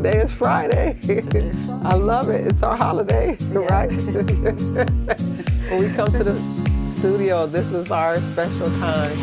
Today is Friday. I love it. It's our holiday, right? When we come to the studio, this is our special time.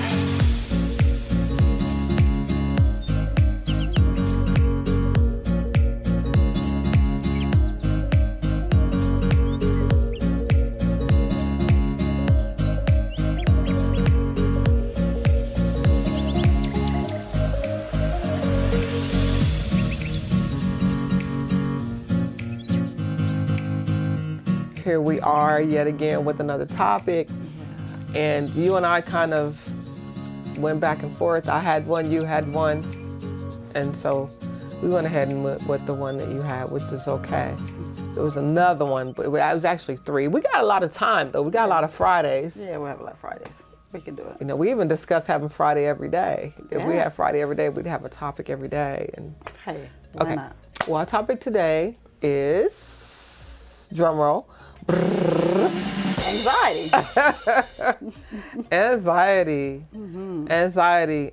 Here we are yet again with another topic, and you and I kind of went back and forth. I had one, you had one, and so we went ahead and went with the one that you had, which is okay. There was another one, but it was actually three. We got a lot of time though. We got a lot of Fridays. Yeah, we'll have a lot of Fridays. We can do it. You know, we even discussed having Friday every day. If we had Friday every day, we'd have a topic every day. And hey, why not? Well, our topic today is, drum roll, anxiety. Anxiety. Mm-hmm. Anxiety.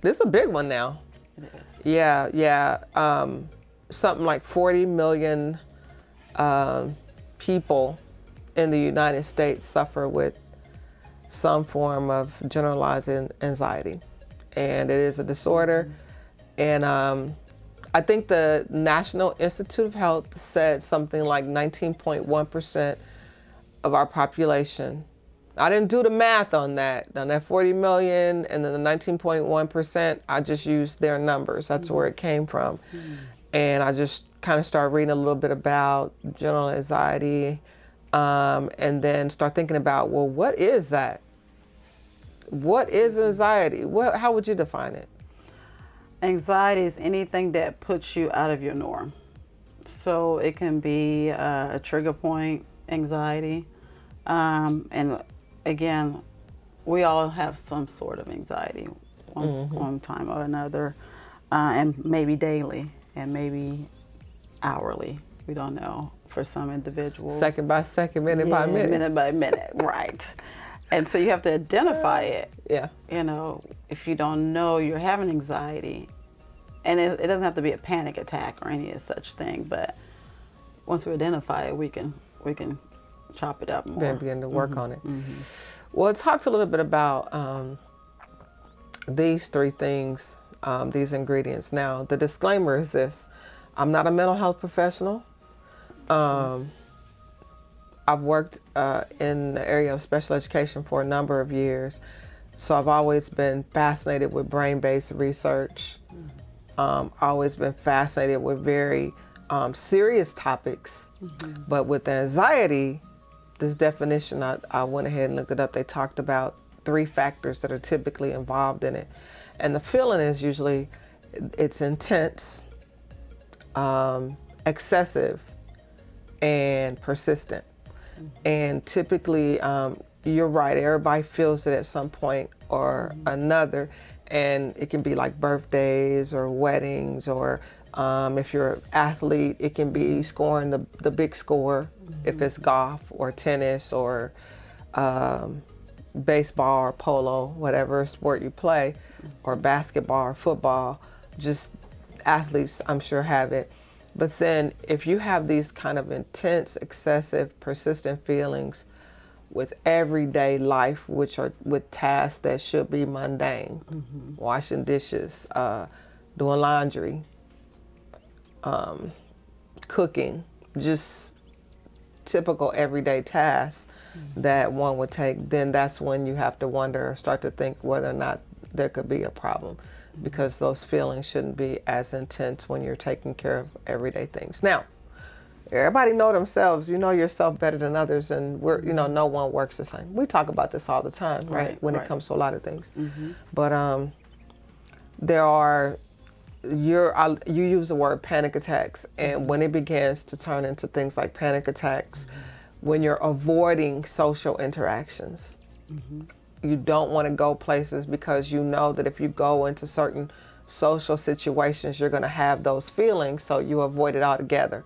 This is a big one now. It is. Yeah. Something like 40 million people in the United States suffer with some form of generalized anxiety. And it is a disorder. Mm-hmm. And I think the National Institute of Health said something like 19.1% of our population. I didn't do the math on that 40 million and then the 19.1%, I just used their numbers. That's where it came from. And I just kind of started reading a little bit about general anxiety, and then start thinking about, well, what is that? What is anxiety? How would you define it? Anxiety is anything that puts you out of your norm. So it can be a trigger point anxiety. And again, we all have some sort of anxiety one time or another, and maybe daily and maybe hourly. We don't know for some individuals. Second by second, minute by minute. Minute by minute, right. And so you have to identify it. Yeah. You know, if you don't know you're having anxiety, and it doesn't have to be a panic attack or any such thing, but once we identify it, we can chop it up more. Then begin to work on it. Well, it talks a little bit about these three things, these ingredients. Now, the disclaimer is this: I'm not a mental health professional. I've worked in the area of special education for a number of years, so I've always been fascinated with brain-based research. Always been fascinated with very serious topics, but with anxiety, this definition, I went ahead and looked it up. They talked about 3 factors that are typically involved in it, and the feeling is usually it's intense, excessive, and persistent. And typically, you're right, everybody feels it at some point or another, and it can be like birthdays or weddings, or if you're an athlete, it can be scoring the big score, if it's golf or tennis or baseball or polo, whatever sport you play, or basketball or football. Just athletes, I'm sure, have it. But then if you have these kind of intense, excessive, persistent feelings with everyday life, which are with tasks that should be mundane, washing dishes, doing laundry, cooking, just typical everyday tasks that one would take, then that's when you have to wonder or start to think whether or not there could be a problem, because those feelings shouldn't be as intense when you're taking care of everyday things. Now, everybody know themselves. You know yourself better than others, and no one works the same. We talk about this all the time, right? When it comes to a lot of things. But there are, you use the word panic attacks, and when it begins to turn into things like panic attacks, when you're avoiding social interactions, you don't want to go places because you know that if you go into certain social situations, you're going to have those feelings, so you avoid it altogether.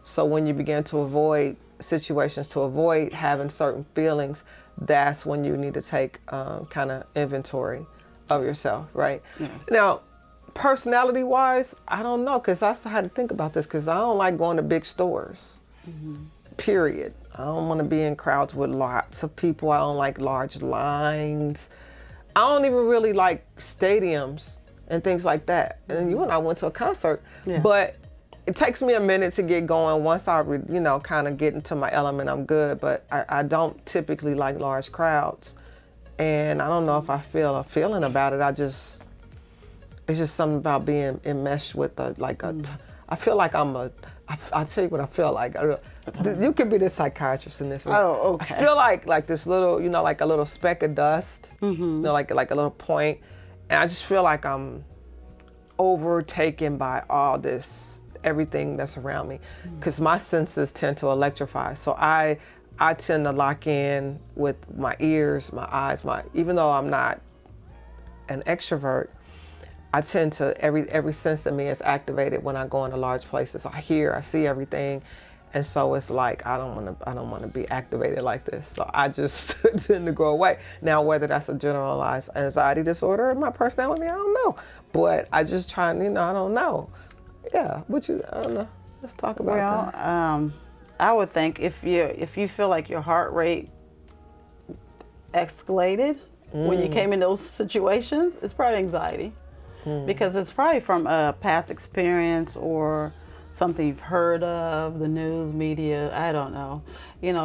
So when you begin to avoid situations, to avoid having certain feelings, that's when you need to take kind of inventory of yourself, right? Yes. Now, personality wise, I don't know, because I still had to think about this, because I don't like going to big stores. Period. I don't want to be in crowds with lots of people. I don't like large lines. I don't even really like stadiums and things like that. And you and I went to a concert, but it takes me a minute to get going. Once I, kind of get into my element, I'm good. But I don't typically like large crowds. And I don't know if I feel a feeling about it. It's just something about being enmeshed with I feel like I'll tell you what I feel like. You could be the psychiatrist in this one. Oh, okay. I feel like this little, like a little speck of dust, like a little point. And I just feel like I'm overtaken by all this, everything that's around me. Because my senses tend to electrify. So I tend to lock in with my ears, my eyes, even though I'm not an extrovert, I tend to, every sense of me is activated when I go into large places. I hear, I see everything. And so it's like, I don't want to be activated like this. So I just tend to go away. Now, whether that's a generalized anxiety disorder or my personality, I don't know. But I just try and, I don't know. Yeah, I don't know. Let's talk about that. I would think if you feel like your heart rate escalated when you came in those situations, it's probably anxiety. Because it's probably from a past experience or something you've heard of, the news, media, I don't know.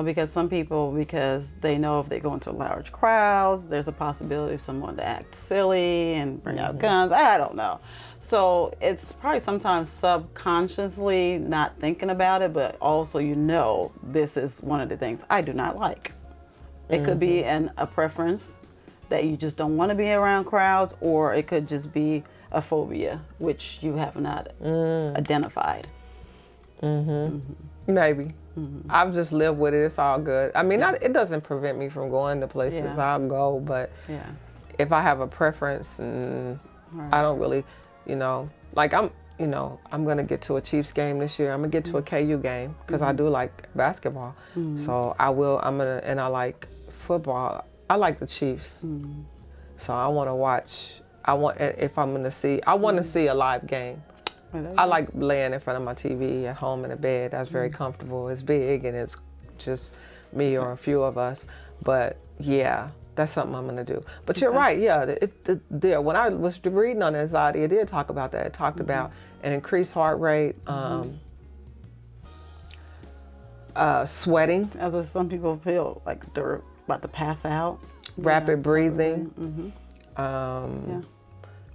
Because some people, because they know if they go into large crowds, there's a possibility of someone to act silly and bring out guns, I don't know. So it's probably sometimes subconsciously not thinking about it, but also this is one of the things I do not like. It could be a preference that you just don't want to be around crowds, or it could just be a phobia, which you have not identified. Maybe. I've just lived with it. It's all good. I mean, it doesn't prevent me from going to places. I'll go, but if I have a preference, and I don't really, like I'm going to get to a Chiefs game this year. I'm going to get to a KU game because I do like basketball. So I like football. I like the Chiefs. So I want to watch. I want to see a live game. I like laying in front of my TV at home in a bed. That's very comfortable. It's big and it's just me or a few of us. But yeah, that's something I'm going to do. But you're right. Yeah, when I was reading on anxiety, it did talk about that. It talked about an increased heart rate, sweating. As some people feel like they're about to pass out. Rapid breathing.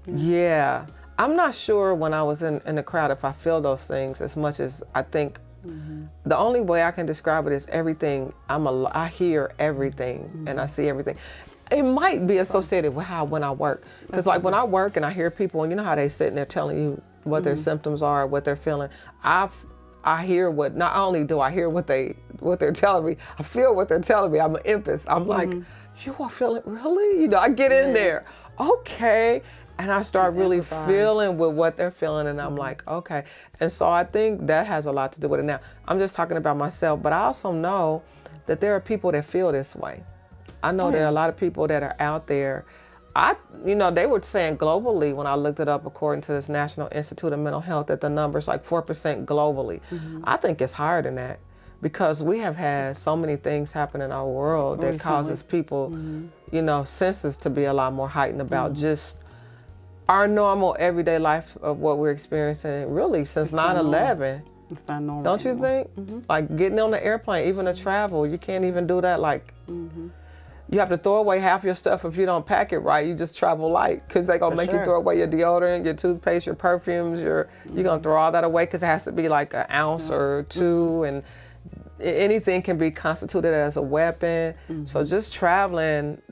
Yeah. I'm not sure when I was in the crowd if I feel those things as much as I think. The only way I can describe it is everything. I hear everything and I see everything. It might be associated with when I work. Because like when I work and I hear people, and you know how they sit and they're telling you what their symptoms are, what they're feeling. I hear not only do I hear what they're telling me, I feel what they're telling me. I'm an empath. I'm like, you are feeling, really? I get in there. Okay. And I start really feeling with what they're feeling, and I'm like, okay. And so I think that has a lot to do with it. Now, I'm just talking about myself, but I also know that there are people that feel this way. I know there are a lot of people that are out there. They were saying globally when I looked it up, according to this National Institute of Mental Health, that the number's like 4% globally. I think it's higher than that because we have had so many things happen in our world that causes people, senses to be a lot more heightened about just our normal everyday life of what we're experiencing really since 9/11. It's not normal. Don't you think? Like getting on the airplane, even to travel, you can't even do that. Like you have to throw away half your stuff if you don't pack it right. You just travel light because they're gonna make you throw away your deodorant, your toothpaste, your perfumes. You're gonna throw all that away because it has to be like an ounce or two, and anything can be constituted as a weapon. So just traveling,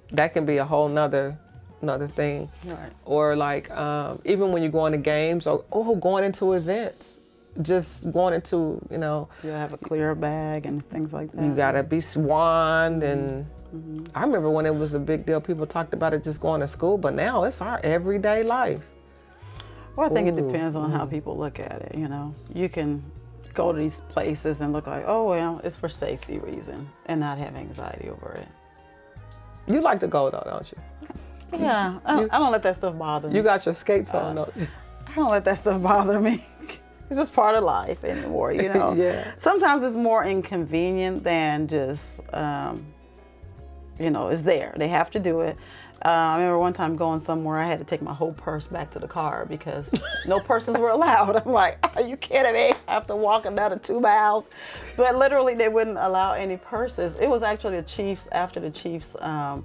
that can be a whole nother thing. Right. Or like even when you're going to games or going into events, just going into, You have a clear bag and things like that. You gotta be swanned and I remember when it was a big deal, people talked about it just going to school, but now it's our everyday life. Well, I think it depends on how people look at it, You can go to these places and look like, oh, well, it's for safety reason and not have anxiety over it. You like to go though, don't you? Yeah, I don't let that stuff bother me. You got your skates on, don't you? I don't let that stuff bother me. It's just part of life anymore, you know. Yeah. Sometimes it's more inconvenient than just, you know, it's there. They have to do it. I remember one time going somewhere, I had to take my whole purse back to the car because no purses were allowed. I'm like, are you kidding me? I have to walk another 2 miles. But literally, they wouldn't allow any purses. It was actually the Chiefs, after the Chiefs, no,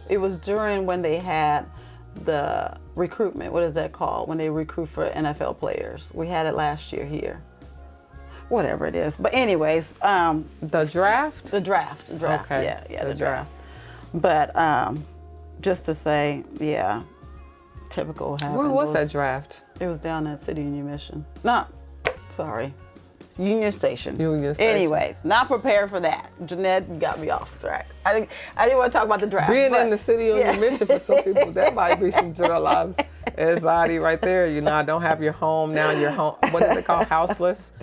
it was during when they had the recruitment. What is that called? When they recruit for NFL players. We had it last year here. Whatever it is. But anyways. The draft? The draft. Okay. Yeah, the draft. But just to say, yeah, typical happened. Where was that draft? It was down at City Union Mission. No, sorry. Union Station. Union Station. Anyways, not prepared for that. Jeanette got me off track. I didn't want to talk about the draft. Being in the City Union Mission for some people, that might be some generalized anxiety right there. You know, I don't have your home, now you're home. What is it called? Houseless?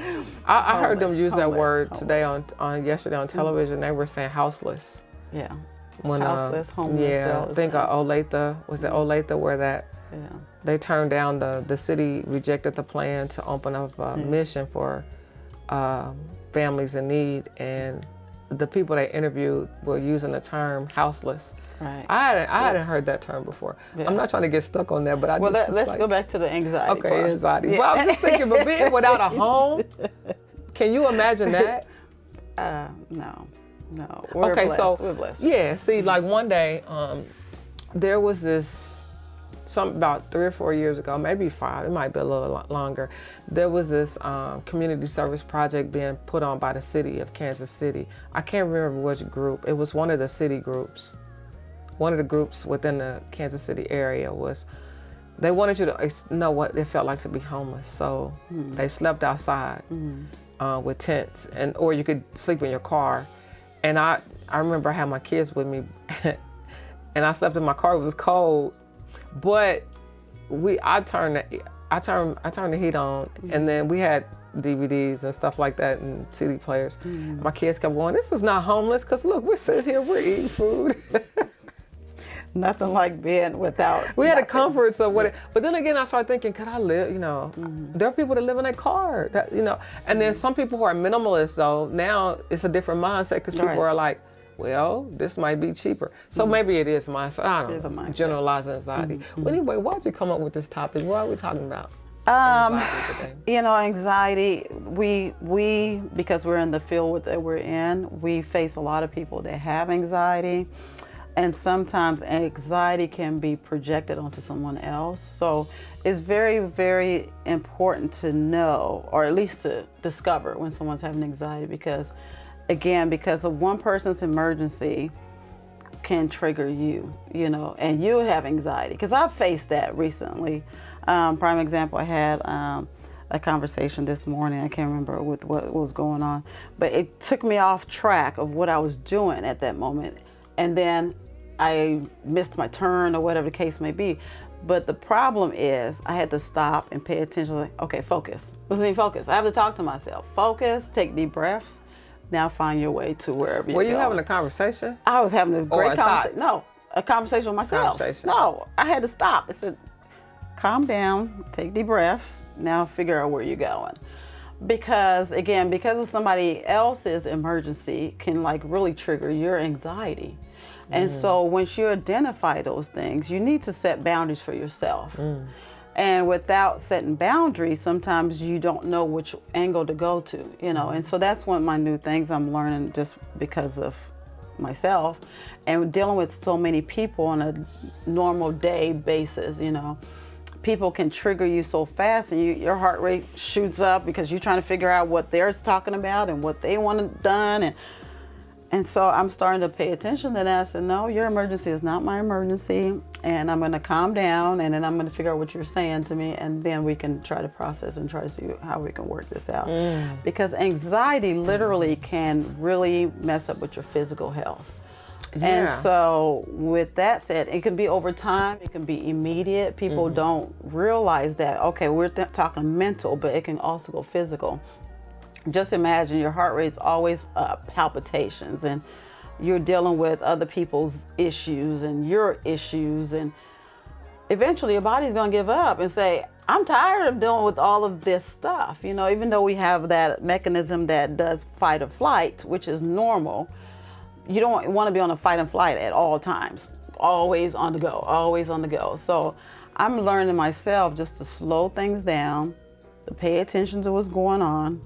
I heard them use that word today on yesterday on television. They were saying houseless. Yeah. When, houseless, homeless. Yeah, I think Olathe, was it Olathe where that they turned down, the city rejected the plan to open up a mission for families in need, and the people they interviewed were using the term houseless. Right. I hadn't heard that term before. Yeah. I'm not trying to get stuck on that, but let's go back to the anxiety part. Anxiety. Yeah. Well, I was just thinking, but being without a home, can you imagine that? No. We're blessed. We're blessed. Yeah, see, like one day, there was this, something about 3 or 4 years ago, maybe 5, it might be a little longer, there was this community service project being put on by the city of Kansas City. I can't remember which group. It was one of the city groups. One of the groups within the Kansas City area was, they wanted you to know what it felt like to be homeless. So they slept outside with tents, or you could sleep in your car. And I remember I had my kids with me and I slept in my car. It was cold, but I turned the heat on, and then we had DVDs and stuff like that and CD players. My kids kept going, this is not homeless, because look, we're sitting here, we're eating food. Nothing like being without. We had the comforts of what but then again, I started thinking, could I live, you know, there are people that live in a car, that, you know, and then some people who are minimalists, though, now it's a different mindset, because people are like, well, this might be cheaper. So maybe it is mindset. I don't know. Generalized anxiety. Well, anyway, why'd you come up with this topic? What are we talking about? Anxiety today? You know, anxiety, we because we're in the field that we're in, we face a lot of people that have anxiety. And sometimes anxiety can be projected onto someone else. So it's very, very important to know, or at least to discover when someone's having anxiety, because of one person's emergency can trigger you, you know, and you have anxiety. Because I've faced that recently. Prime example, I had a conversation this morning. I can't remember with what was going on, but it took me off track of what I was doing at that moment. And then I missed my turn or whatever the case may be. But the problem is I had to stop and pay attention. Like, okay, focus. What's the focus? I have to talk to myself. Focus, take deep breaths. Now find your way to wherever you're going. Were you having a conversation? I was having a great conversation. No, a conversation with myself. No, I had to stop. I said, calm down, take deep breaths. Now figure out where you're going. Because of somebody else's emergency can like really trigger your anxiety. And so once you identify those things, you need to set boundaries for yourself. And without setting boundaries, sometimes you don't know which angle to go to, you know. And so that's one of my new things I'm learning just because of myself and dealing with so many people on a normal day basis, you know. People can trigger you so fast, and your heart rate shoots up because you're trying to figure out what they're talking about and what they want done. And so I'm starting to pay attention to that. I said, no, your emergency is not my emergency. And I'm going to calm down, and then I'm going to figure out what you're saying to me. And then we can try to process and try to see how we can work this out. Because anxiety literally can really mess up with your physical health. Yeah. And so with that said, it can be over time. It can be immediate. People don't realize that, okay, we're talking mental, but it can also go physical. Just imagine your heart rate's always up, palpitations, and you're dealing with other people's issues and your issues, and eventually your body's going to give up and say, I'm tired of dealing with all of this stuff. Even though we have that mechanism that does fight or flight, which is normal, you don't want to be on a fight and flight at all times, always on the go, always on the go. So I'm learning myself just to slow things down, to pay attention to what's going on,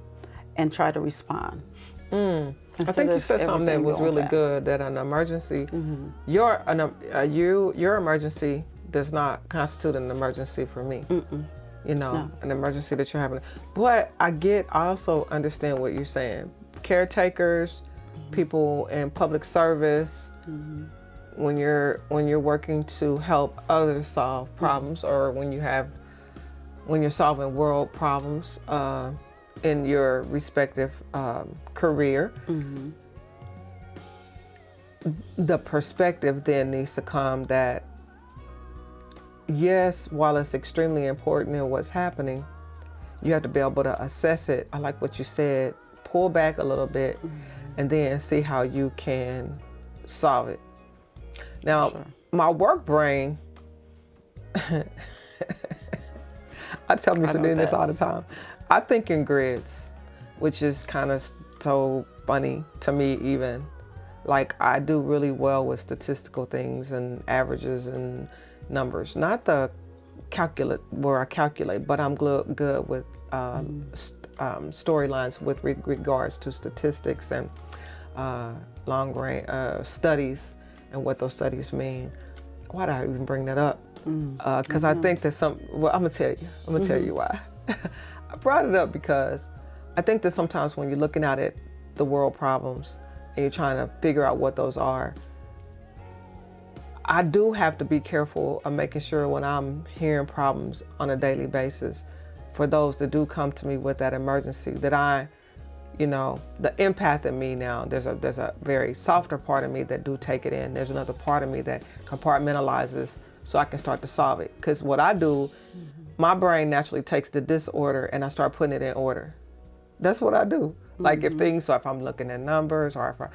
and try to respond. I think you said something that was really good, that an emergency, your emergency does not constitute an emergency for me. No. An emergency that you're having. But I also understand what you're saying. Caretakers, people in public service, when you're working to help others solve problems, or when you're solving world problems in your respective career, the perspective then needs to come that, yes, while it's extremely important in what's happening, you have to be able to assess it. I like what you said, pull back a little bit, and then see how you can solve it. Now, my work brain, I tell Mr. Dean this all the time. I think in grids, which is kind of so funny to me even. Like, I do really well with statistical things and averages and numbers. Not the where I calculate, but I'm good with storylines with regards to statistics and long range studies and what those studies mean. Why did I even bring that up? Because I think that I'm gonna tell you why. I brought it up because I think that sometimes when you're looking at the world problems and you're trying to figure out what those are, I do have to be careful of making sure when I'm hearing problems on a daily basis, for those that do come to me with that emergency, that the empath in me now, there's a very softer part of me that do take it in. There's another part of me that compartmentalizes so I can start to solve it. Because what I do, my brain naturally takes the disorder and I start putting it in order. That's what I do. Like if I'm looking at numbers, or if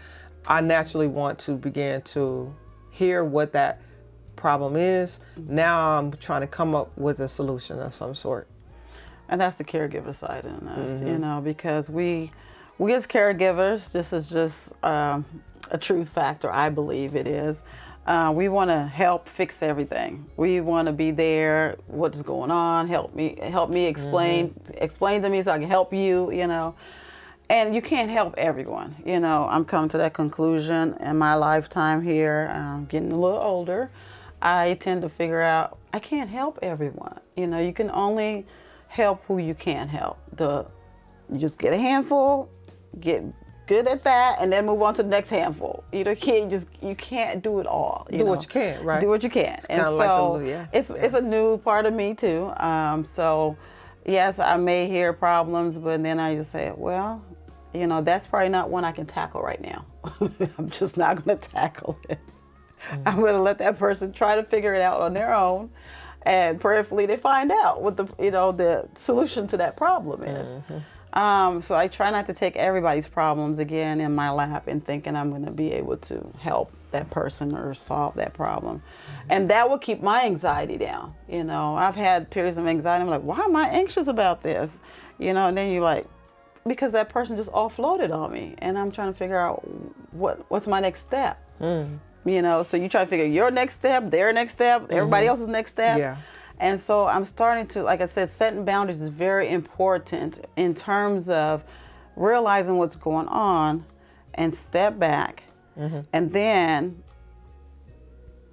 I naturally want to begin to hear what that problem is. Now I'm trying to come up with a solution of some sort. And that's the caregiver side in us, because we as caregivers, this is just a truth factor, I believe it is. We want to help fix everything. We want to be there. What's going on? Help me explain to me so I can help you, And you can't help everyone. I'm coming to that conclusion in my lifetime here. Getting a little older, I tend to figure out I can't help everyone. You can only help who you can help. You just get a handful, get good at that, and then move on to the next handful. You can't do it all. Do what you can, right? Do what you can. It's and so it's a new part of me too. So yes, I may hear problems, but then I just say, well, that's probably not one I can tackle right now. I'm just not going to tackle it. I'm going to let that person try to figure it out on their own, and prayerfully they find out what the solution to that problem is. So I try not to take everybody's problems again in my lap and thinking I'm going to be able to help that person or solve that problem. And that will keep my anxiety down. I've had periods of anxiety. I'm like, why am I anxious about this? And then you're like, because that person just offloaded on me, and I'm trying to figure out what's my next step. So you try to figure your next step, their next step, everybody else's next step. Yeah. And so I'm starting to, like I said, setting boundaries is very important in terms of realizing what's going on and step back. And then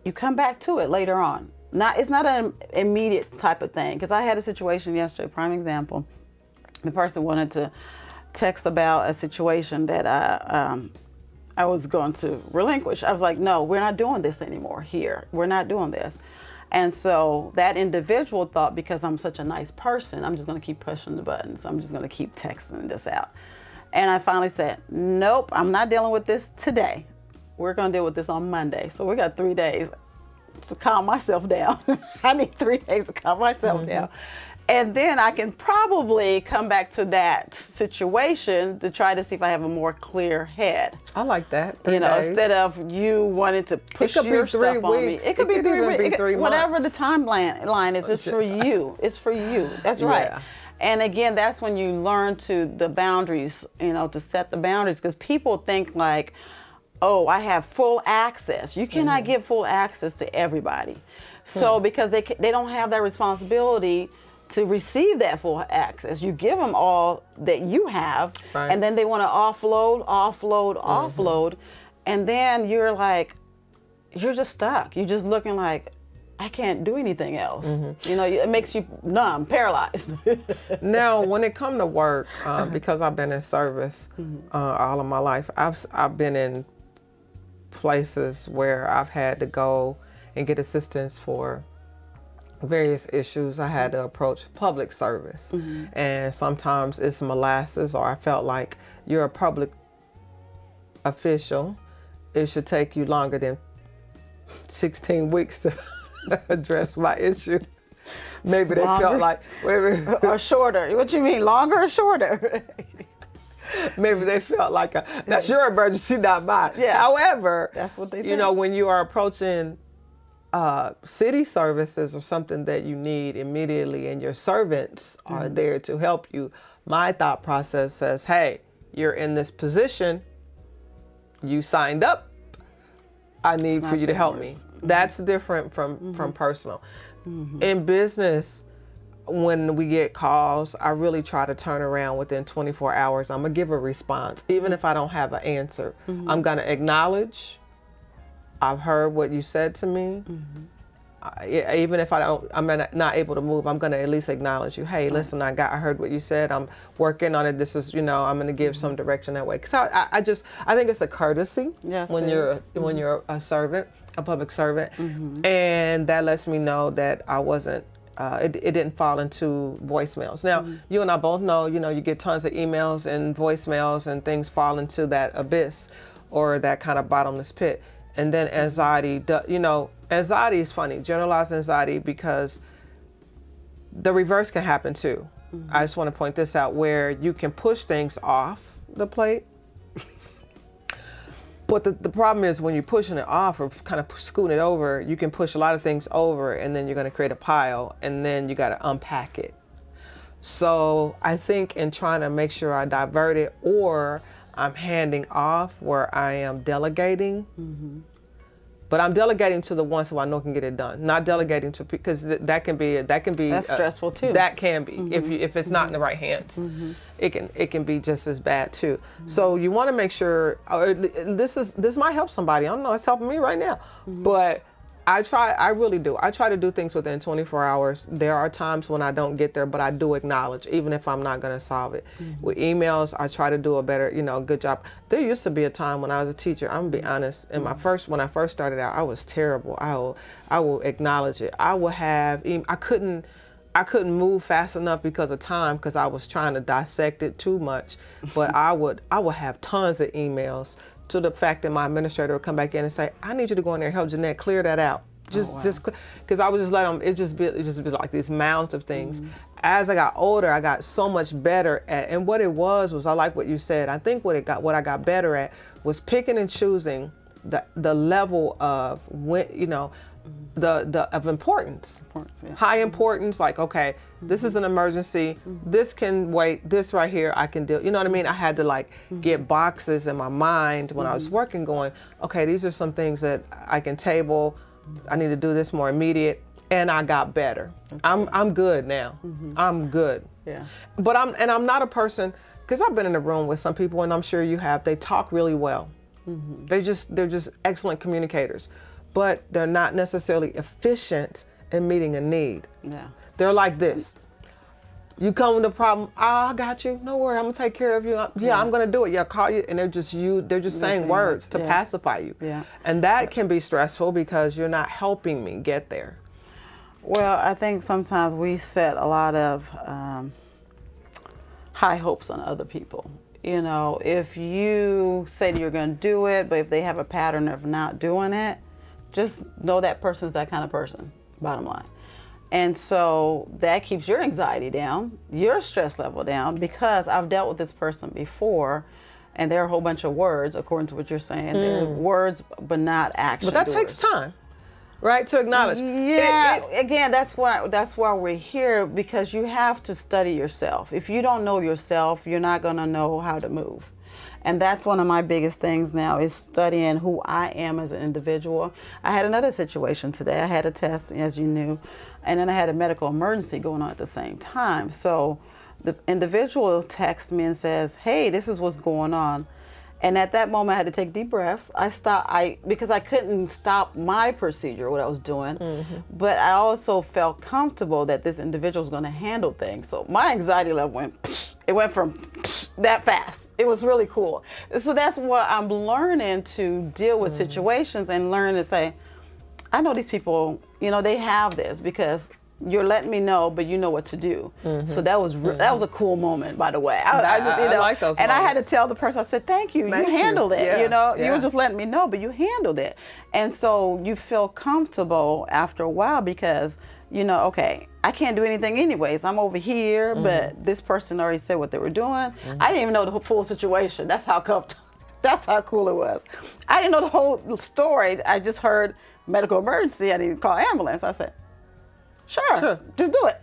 you come back to it later on. It's not an immediate type of thing. Because I had a situation yesterday, prime example. The person wanted to text about a situation that I was going to relinquish. I was like, no, we're not doing this anymore here. We're not doing this. And so that individual thought, because I'm such a nice person, I'm just going to keep pushing the buttons. I'm just going to keep texting this out. And I finally said, nope, I'm not dealing with this today. We're going to deal with this on Monday. So we got 3 days to calm myself down. I need 3 days to calm myself down. And then I can probably come back to that situation to try to see if I have a more clear head. I like that. 3 You know, days. instead of you wanting to push could be your 3 stuff on me. weeks. It could be even 3 weeks. be 3 Whatever the months. timeline is, it's for you. It's for you. That's right. Yeah. And again, that's when you learn the boundaries, you know, to set the boundaries, because people think like, oh, I have full access. You cannot give full access to everybody. So because they don't have that responsibility to receive that full access. You give them all that you have, Right. and then they want to offload, and then you're like, you're just stuck. You're just looking like, I can't do anything else. You know, it makes you numb, paralyzed. Now, when it come to work, because I've been in service all of my life, I've been in places where I've had to go and get assistance for various issues. I had to approach public service, and sometimes it's molasses, or I felt like you're a public official. It should take you longer than 16 weeks to address my issue. Maybe they Longer? felt like, Or shorter. What you mean, longer or shorter? maybe they felt like that's your emergency, not mine. Yeah. However, That's what they you think. know, when you are approaching city services or something that you need immediately, and your servants are there to help you, my thought process says, hey, you're in this position, you signed up, I need for you to help me. That's different from personal. In business, when we get calls, I really try to turn around within 24 hours. I'm gonna give a response, even if I don't have an answer. I'm gonna acknowledge, I've heard what you said to me. Even if I'm not able to move, I'm gonna at least acknowledge you. Hey, listen, I heard what you said. I'm working on it. This is, you know, I'm gonna give some direction that way. Cause I think it's a courtesy when you're a servant, a public servant, and that lets me know that I wasn't. It didn't fall into voicemails. Now, you and I both know, you know, you get tons of emails and voicemails, and things fall into that abyss or that kind of bottomless pit. And then anxiety, anxiety is funny, generalized anxiety, because the reverse can happen too. I just want to point this out, where you can push things off the plate. But the problem is, when you're pushing it off or kind of scooting it over, you can push a lot of things over, and then you're going to create a pile, and then you got to unpack it. So I think in trying to make sure I divert it, or I'm handing off, where I am delegating, but I'm delegating to the ones who I know can get it done. Not delegating to, because that can be That's stressful too. That can be if it's not in the right hands. It can be just as bad too. So you want to make sure this might help somebody. I don't know, it's helping me right now, but I really do. I try to do things within 24 hours. There are times when I don't get there, but I do acknowledge, even if I'm not going to solve it. With emails, I try to do a better, good job. There used to be a time when I was a teacher, I'm going to be honest, when I first started out, I was terrible. I will acknowledge it. I couldn't move fast enough because of time, because I was trying to dissect it too much. But I would have tons of emails, to the fact that my administrator would come back in and say, I need you to go in there and help Jeanette clear that out. Just because I would just let them, it just be like these mounds of things. As I got older, I got so much better at, and what it was I like what you said. I think what I got better at was picking and choosing the level of of importance. High importance, like, okay, this is an emergency, this can wait, this right here I can do, you know what I mean? I had to get boxes in my mind when I was working, going, okay, these are some things that I can table, I need to do this more immediate, and I got better. I'm good now. I'm good. Yeah. But I'm not a person, because I've been in a room with some people, and I'm sure you have, they talk really well. They're just excellent communicators, but they're not necessarily efficient in meeting a need. Yeah. They're like this. You come with a problem, I got you. No worry, I'm gonna take care of you. I'm gonna do it. Yeah, call you, and they're just saying words to pacify you. Yeah. And that can be stressful, because you're not helping me get there. Well, I think sometimes we set a lot of high hopes on other people. You know, if you say you're going to do it, but if they have a pattern of not doing it, just know that person's that kind of person, bottom line. And so that keeps your anxiety down, your stress level down, because I've dealt with this person before, and there are a whole bunch of words, according to what you're saying. They're words, but not action. But that takes time, right, to acknowledge. Yeah, again, that's why we're here, because you have to study yourself. If you don't know yourself, you're not going to know how to move. And that's one of my biggest things now, is studying who I am as an individual. I had another situation today. I had a test, as you knew, and then I had a medical emergency going on at the same time. So the individual texts me and says, hey, this is what's going on. And at that moment, I had to take deep breaths. I stopped, because I couldn't stop my procedure, what I was doing, but I also felt comfortable that this individual was going to handle things. So my anxiety level went from that fast. It was really cool. So that's what I'm learning, to deal with situations and learn to say, I know these people, they have this, because you're letting me know, but you know what to do. So that was a cool moment, by the way. I like those and moments. I had to tell the person, I said, thank you. You handled it. Yeah, You were just letting me know, but you handled it. And so you feel comfortable after a while, because okay, I can't do anything anyways. I'm over here, but this person already said what they were doing. I didn't even know the full situation. That's how comfortable. That's how cool it was. I didn't know the whole story. I just heard medical emergency. I need to call ambulance. I said, Sure, just do it.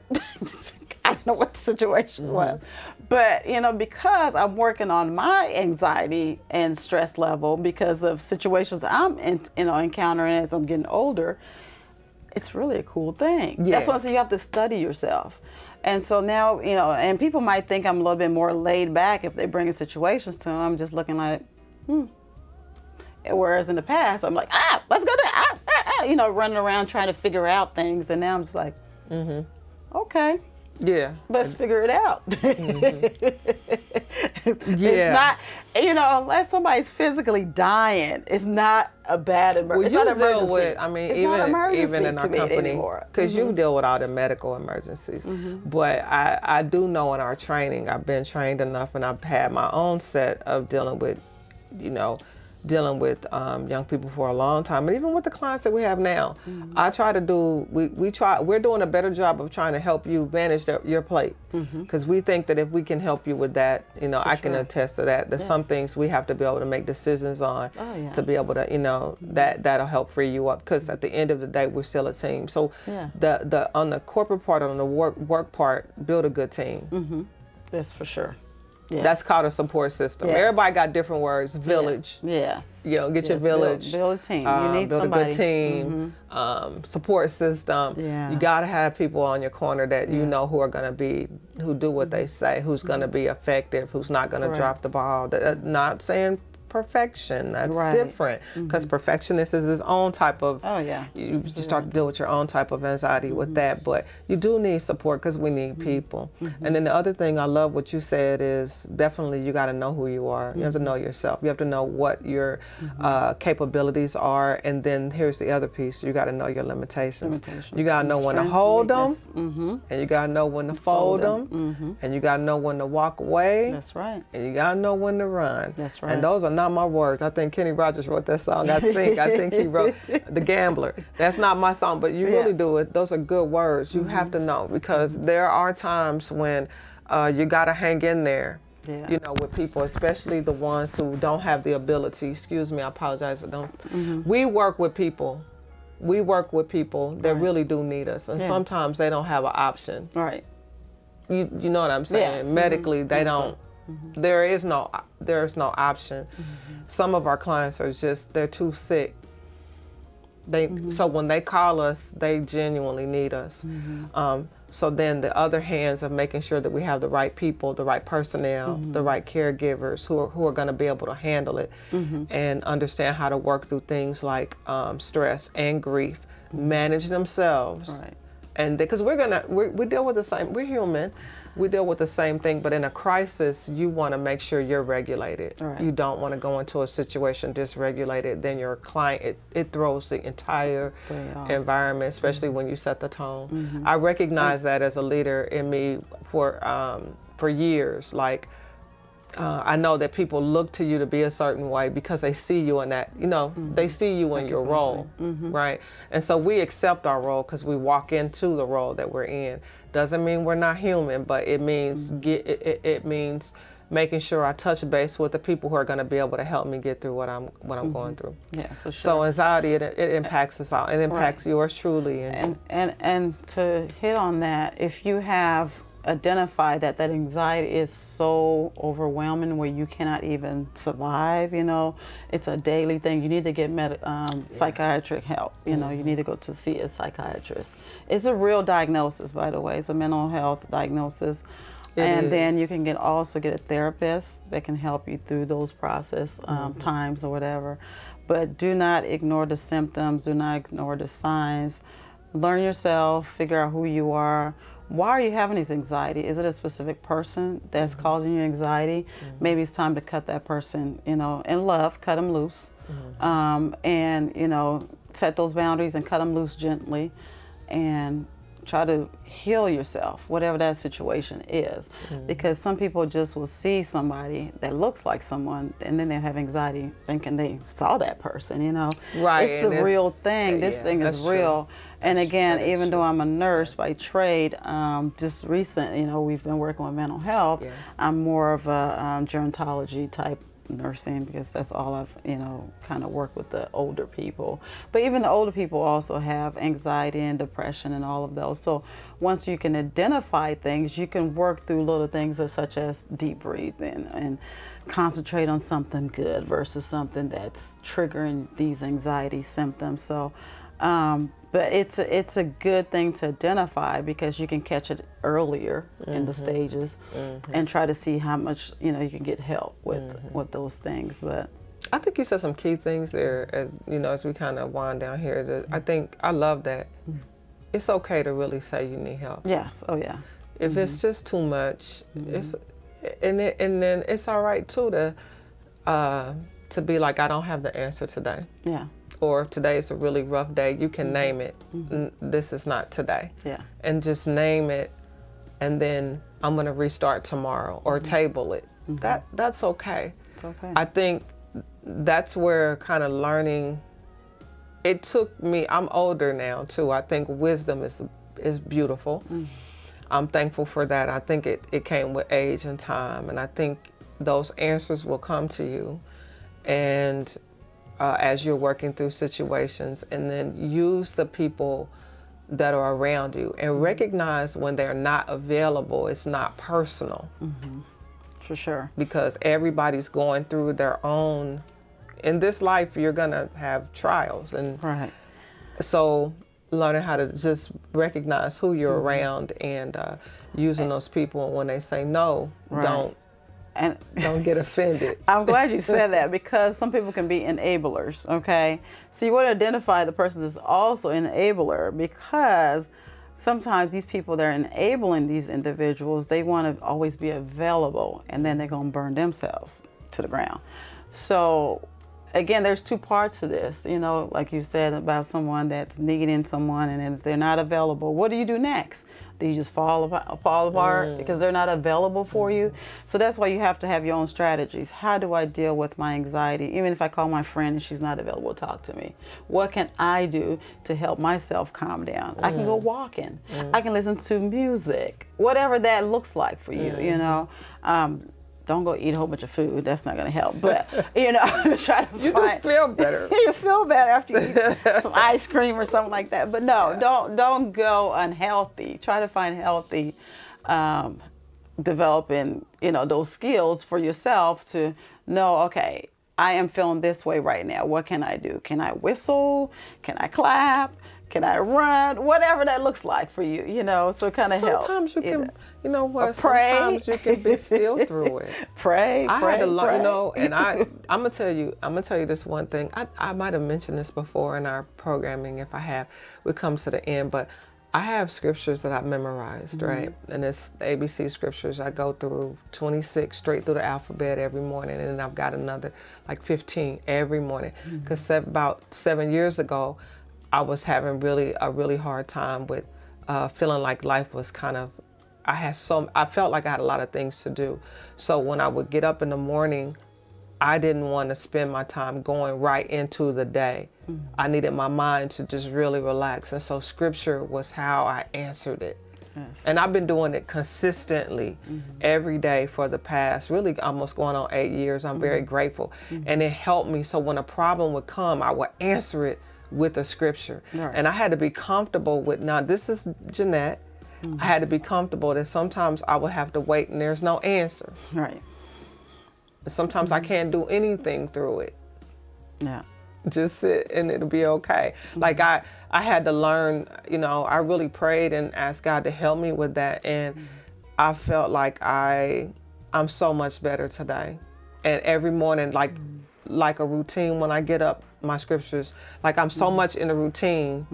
I don't know what the situation was. But, because I'm working on my anxiety and stress level because of situations I'm encountering as I'm getting older, it's really a cool thing. Yeah. That's why I say you have to study yourself. And so now, and people might think I'm a little bit more laid back if they bring in situations to them. I'm just looking like, Whereas in the past, I'm like, let's go there, running around trying to figure out things. And now I'm just like, okay. Yeah. Let's figure it out. It's not, unless somebody's physically dying, it's not a bad emergency. Well, it's not deal with, even in our company, because you deal with all the medical emergencies. But I do know in our training, I've been trained enough, and I've had my own set of dealing with young people for a long time, and even with the clients that we have now. I try to do, we're doing a better job of trying to help you manage your plate, because we think that if we can help you with that, I can attest to that. There's some things we have to be able to make decisions on to be able to, that'll help free you up, because at the end of the day, we're still a team. So the on the corporate part, on the work part, build a good team. That's for sure. Yes. That's called a support system. Yes. Everybody got different words. Village. Yes. Get your village. Build a team. You need build somebody. a good team. Support system. Yeah. You got to have people on your corner that you know who are going to be, who do what they say, who's going to be effective, who's not going to drop the ball. Not saying perfection. That's different, because perfectionist is his own type of. You start to deal with your own type of anxiety with that, but you do need support, because we need people. And then the other thing, I love what you said, is definitely you got to know who you are. You have to know yourself. You have to know what your capabilities are, and then here's the other piece: you got to know your limitations. You got to know when to hold them, and you got to know when to fold them, and you got to know when to walk away. That's right. And you got to know when to run. That's right. And those are not my words. I think Kenny Rogers wrote that song. I think he wrote The Gambler. That's not my song, but you really do it. Those are good words. You have to know, because there are times when you got to hang in there. With people, especially the ones who don't have the ability. Excuse me, I apologize. We work with people. That really do need us, and sometimes they don't have an option. Right. You know what I'm saying? Medically, they don't. There's no option. Some of our clients are they're too sick. So when they call us, they genuinely need us. So then the other hands of making sure that we have the right people, the right personnel, the right caregivers who are going to be able to handle it and understand how to work through things like stress and grief, manage themselves. Right. And because we deal with the same, we're human. We deal with the same thing, but in a crisis, you want to make sure you're regulated. Right. You don't want to go into a situation dysregulated. Then your client, it throws the entire environment, especially when you set the tone. I recognize that as a leader in me for years. Like, I know that people look to you to be a certain way because they see you in that, they see you in your role, right? And so we accept our role because we walk into the role that we're in. Doesn't mean we're not human, but it means it means making sure I touch base with the people who are going to be able to help me get through what I'm going through. Yeah, for sure. So anxiety, it impacts us all. It impacts yours truly. And to hit on that, if you have identified that anxiety is so overwhelming where you cannot even survive, it's a daily thing. You need to get psychiatric help. You need to go to see a psychiatrist. It's a real diagnosis, by the way. It's a mental health diagnosis. Then you can also get a therapist that can help you through those process times or whatever. But do not ignore the symptoms. Do not ignore the signs. Learn yourself. Figure out who you are. Why are you having this anxiety? Is it a specific person that's causing you anxiety? Maybe it's time to cut that person, in love, cut them loose. And, set those boundaries and cut them loose gently. And try to heal yourself, whatever that situation is. Because some people just will see somebody that looks like someone and then they have anxiety thinking they saw that person, Right. It's a real thing. This thing is real. True. And again, even though I'm a nurse by trade, just recent, we've been working with mental health. Yeah. I'm more of a gerontology type nursing because that's all I've, kind of worked with the older people. But even the older people also have anxiety and depression and all of those. So once you can identify things, you can work through little things such as deep breathing and concentrate on something good versus something that's triggering these anxiety symptoms. So, but it's a good thing to identify because you can catch it earlier in the stages and try to see how much you can get help with those things. But I think you said some key things there as we kind of wind down here. I love that. It's okay to really say you need help. Yes. Oh yeah. If it's just too much, and then it's all right too to be like, I don't have the answer today. Yeah. Or if today is a really rough day, you can name it. This is not today. Yeah. And just name it, and then I'm going to restart tomorrow or table it. That's okay. It's okay. I think that's where kind of learning, it took me, I'm older now too. I think wisdom is beautiful. I'm thankful for that. I think it came with age and time, and I think those answers will come to you. And as you're working through situations, and then use the people that are around you and recognize when they're not available. It's not personal. For sure. Because everybody's going through their own, in this life you're gonna have trials, and right. So learning how to just recognize who you're around and using those people when they say no, Right. don't get offended. I'm glad you said that because some people can be enablers, okay? So you want to identify the person that's also an enabler because sometimes these people that are enabling these individuals, they want to always be available and then they're going to burn themselves to the ground. So again, there's two parts to this, like you said about someone that's needing someone, and if they're not available, what do you do next? Do you just fall apart because they're not available for you? So that's why you have to have your own strategies. How do I deal with my anxiety? Even if I call my friend and she's not available to talk to me, what can I do to help myself calm down? I can go walking. I can listen to music, whatever that looks like for you, Don't go eat a whole bunch of food. That's not going to help. But, try to You find... feel better. You feel better after you eat some ice cream or something like that. But no, don't go unhealthy. Try to find healthy, developing, those skills for yourself to know, okay, I am feeling this way right now. What can I do? Can I whistle? Can I clap? Can I run? Whatever that looks like for you, so it kind of helps. Sometimes you can, pray. Sometimes you can be still through it. Pray. I had to learn, and I'm gonna tell you this one thing. I might have mentioned this before in our programming. If I have, we come to the end, but I have scriptures that I've memorized, right? And it's ABC scriptures. I go through 26 straight through the alphabet every morning, and then I've got another like 15 every morning. Because about 7 years ago, I was having a really hard time with feeling like life was kind of I felt like I had a lot of things to do. So when I would get up in the morning, I didn't want to spend my time going right into the day. I needed my mind to just really relax. And so scripture was how I answered it. Yes. And I've been doing it consistently every day for the past, really almost going on 8 years. I'm very grateful. And it helped me. So when a problem would come, I would answer it with a scripture. Right. And I had to be comfortable with, now this is Jeanette. I had to be comfortable that sometimes I would have to wait and there's no answer. Right. Sometimes I can't do anything through it. Yeah. Just sit and it'll be okay. Like I had to learn, I really prayed and asked God to help me with that. And I felt like I'm so much better today. And every morning, like a routine, when I get up, my scriptures, like I'm so much in a routine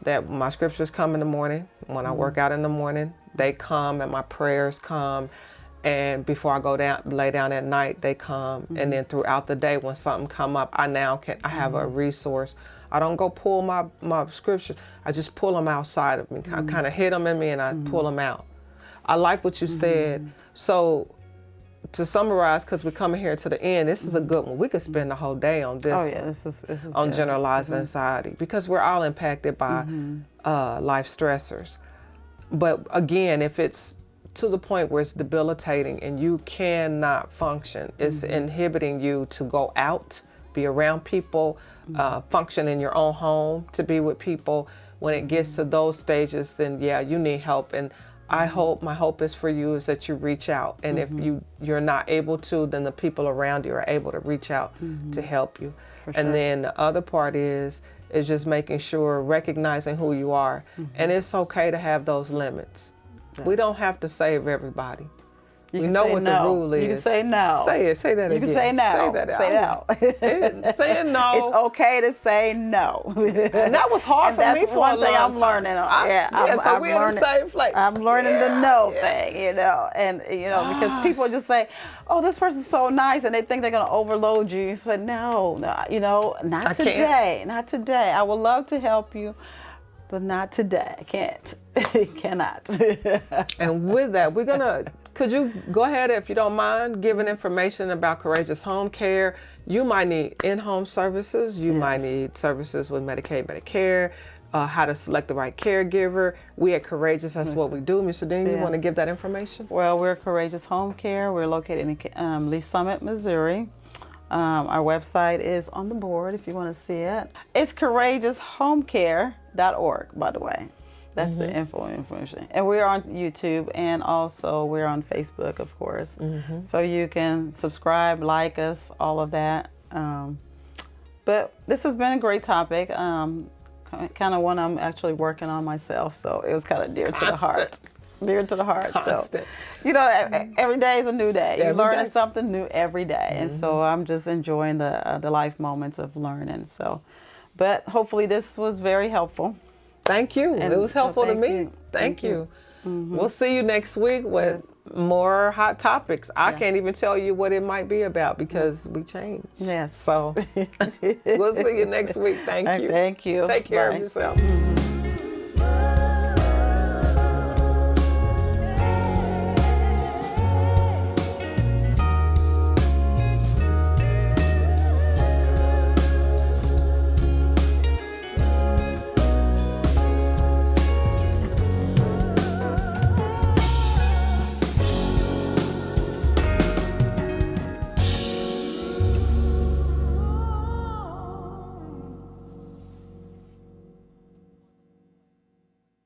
that my scriptures come in the morning. When I work out in the morning, they come and my prayers come. And before I go down, lay down at night, they come. And then throughout the day, when something come up, I have a resource. I don't go pull my scripture. I just pull them outside of me. I kind of hit them in me and I pull them out. I like what you said. So to summarize, because we're coming here to the end, this is a good one. We could spend the whole day on this. Oh yeah, this is on good. generalized anxiety, because we're all impacted by life stressors. But again, if it's to the point where it's debilitating and you cannot function, it's inhibiting you to go out, be around people, function in your own home, to be with people. When it gets to those stages, then yeah, you need help. And my hope is for you is that you reach out. And if you're not able to, then the people around you are able to reach out to help you. And then the other part is just making sure, recognizing who you are. And it's okay to have those limits. Yes. We don't have to save everybody. We know what the rule is. You can say no. Say it. Say that again. You can say no. Say that. Say no. Saying no. It's okay to say no. And that was hard for me for a long time. That's one thing I'm learning. So we're in the same place. I'm learning the no thing, and because people just say, "Oh, this person's so nice," and they think they're going to overload you. You say, "No, not today. Not today. I would love to help you, but not today. I can't. Cannot." And with that, could you go ahead, if you don't mind, giving information about Courageous Home Care? You might need in-home services. You might need services with Medicaid, Medicare, how to select the right caregiver. We at Courageous, that's what we do. Mr. Dean, you want to give that information? Well, we're Courageous Home Care. We're located in Lee Summit, Missouri. Our website is on the board if you want to see it. It's courageoushomecare.org, by the way. That's the information. And we're on YouTube, and also we're on Facebook, of course. So you can subscribe, like us, all of that. But this has been a great topic. Kind of one I'm actually working on myself, so it was kind of dear to the heart. Dear to the heart. Constant. So, every day is a new day. You're learning something new every day. And so I'm just enjoying the life moments of learning. So, but hopefully this was very helpful. Thank you. It was helpful to me. Thank you. We'll see you next week with more hot topics. I can't even tell you what it might be about because we change. Yes. So we'll see you next week. Thank you. Thank you. Take care of yourself.